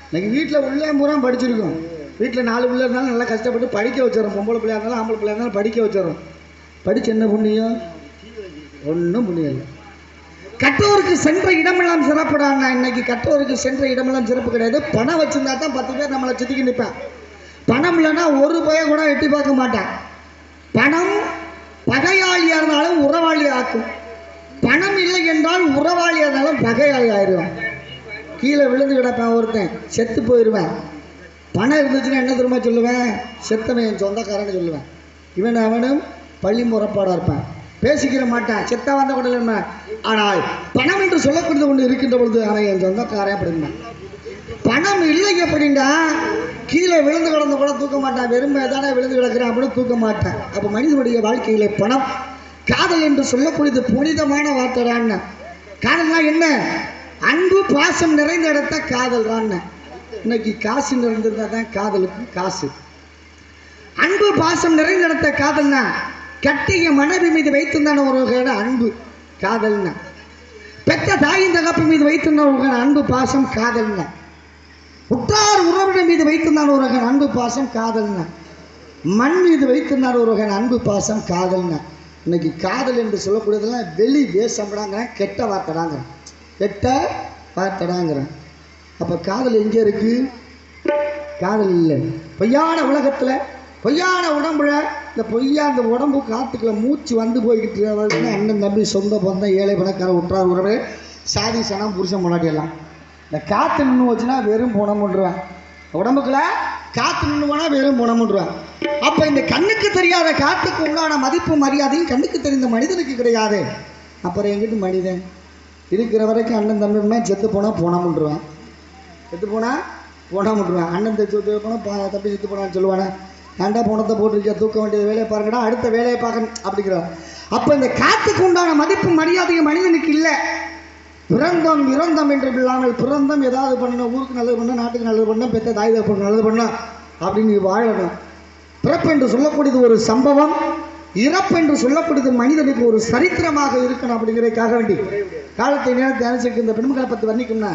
இன்னைக்கு வீட்டில் உள்ளே பூரா படிச்சிருக்கோம். வீட்டில் 4 பிள்ளை இருந்தாலும் நல்லா கஷ்டப்பட்டு படிக்க வச்சிடறோம். பொம்பளை பிள்ளையா இருந்தாலும் ஆம்பளை பிள்ளையா இருந்தாலும் படிக்க வச்சிடறோம். படிச்சு என்ன புண்ணியம்? ஒன்றும் புண்ணியம் இல்லை. கற்றோருக்கு சென்ற இடமெல்லாம் சிறப்புடான்னா, இன்னைக்கு கற்றோருக்கு சென்ற இடமெல்லாம் சிறப்பு கிடையாது. பணம் வச்சிருந்தா தான் 10 பேர் நம்மளை சுற்றிக்கு நிற்பான். பணம் இல்லைன்னா ஒரு பய கூட எட்டி பார்க்க மாட்டான். பணம் பகையாளியாக இருந்தாலும் உறவாளி ஆக்கும். பணம் இல்லை என்றால் உறவாளியாக இருந்தாலும் பகையாளி ஆயிடுவான். கீழே விழுந்து கிடப்பேன், ஒருத்தன் செத்து போயிடுவேன். பணம் இருந்துச்சுன்னா என்ன தெரியுமா சொல்லுவேன்? செத்தவன் என் சொந்தக்காரன்னு சொல்லுவேன். இவன் அவனும் பள்ளி முறப்பாடாக இருப்பான், பேசிக்கிற மாட்டான், செத்தா வந்த கூட இல்லை. ஆனால் பணம் என்று சொல்லக்கூடியது ஒன்று இருக்கின்ற பொழுது அவன் என் சொந்தக்காரன் அப்படின்னா. பணம் இல்லை அப்படின்னா கீழே விழுந்து கிடந்த கூட தூக்க மாட்டான். வெறுமை தானே விழுந்து கிடக்கிறேன் அப்படின்னு தூக்க மாட்டான். அப்போ மனிதனுடைய வாழ்க்கையில பணம், காதல் என்று சொல்லக்கூடியது புனிதமான வார்த்தைடான்னு. காதல்னா என்ன? அன்பு பாசம் நிறைந்த இடத்த காதல் தான். இன்னைக்கு காசு நிறைந்திருந்தா தான் காதலுக்கு காசு. அன்பு பாசம் நிறைந்த இடத்த காதல்னா கட்டிய மனைவி மீது வைத்திருந்தான ஒரு வகையான அன்பு காதல்னா. பெற்ற தாயின் தகப்பு மீது வைத்திருந்த ஒரு வகையான அன்பு பாசம் காதல்னா. உற்றார் உறவினர் மீது வைத்திருந்தான ஒரு வகையான அன்பு பாசம் காதல்னா. மண் மீது வைத்திருந்தான ஒரு வகையான அன்பு பாசம் காதல்னா. இன்னைக்கு காதல் என்று சொல்லக்கூடியதெல்லாம் வெளி வேஷம்டாங்கிறேன், கெட்ட வார்த்தைடாங்கிறேன், கெட்ட வார்த்தைடாங்கிறேன். அப்போ காதல் எங்கே இருக்கு? காதல் இல்லை. பொய்யான உலகத்தில், பொய்யான உடம்புல, இந்த பொய்யா அந்த உடம்பு காத்துக்குள்ள மூச்சு வந்து போய்கிட்டு இருக்கிற அண்ணன் தம்பி சொந்த பந்தம் ஏழை பணக்கார உற்றார் உறவு சாதி சனம் புருஷன் முன்னாடியெல்லாம் இந்த காற்று நின்று வச்சுன்னா வெறும் போனமுன்றுவேன். உடம்புக்குள்ள காற்று நின்று போனால் வெறும் போனமுன்றுவேன். அப்போ இந்த கண்ணுக்கு தெரியாத காற்றுக்கு உண்டான மதிப்பு மரியாதையும் கண்ணுக்கு தெரிந்த மனிதனுக்கு கிடையாது. அப்புறம் எங்கிட்டு மனிதன் இருக்கிற வரைக்கும் அண்ணன் தம்பி செத்து போனால் போனமுன்றுவேன், செத்து போனால் போனமுன்றுவேன். அண்ணன் செத்து போனால் தம்பி செத்து போனான்னு சொல்லுவானே, ஏண்டா போனத்தை போட்டிருக்கியா, தூக்க வேண்டியது வேலையை பாருங்கடா, அடுத்த வேலையை பார்க்கணும் அப்படிங்கிறார். அப்போ இந்த காற்றுக்கு உண்டான மதிப்பு மரியாதையும் மனிதனுக்கு இல்லை. பிறந்தம் இறந்தம் என்று இல்லாமல் பிறந்தம் ஏதாவது பண்ணணும், ஊருக்கு நல்லது பண்ணணும், நாட்டுக்கு நல்லது பண்ணணும், பெற்ற தாய் தகப்பனுக்கு நல்லது பண்ணணும் அப்படின்னு வாழணும். பிறப்பு என்று சொல்லக்கூடியது ஒரு சம்பவம், இறப்பு என்று சொல்லக்கூடியது மனிதனுக்கு ஒரு சரித்திரமாக இருக்கணும். அப்படிங்கிறதுக்காக வேண்டி காலத்தை நேரத்தை அனுசரிக்க இந்த பெண்களை பற்றி வர்ணிக்கும்னா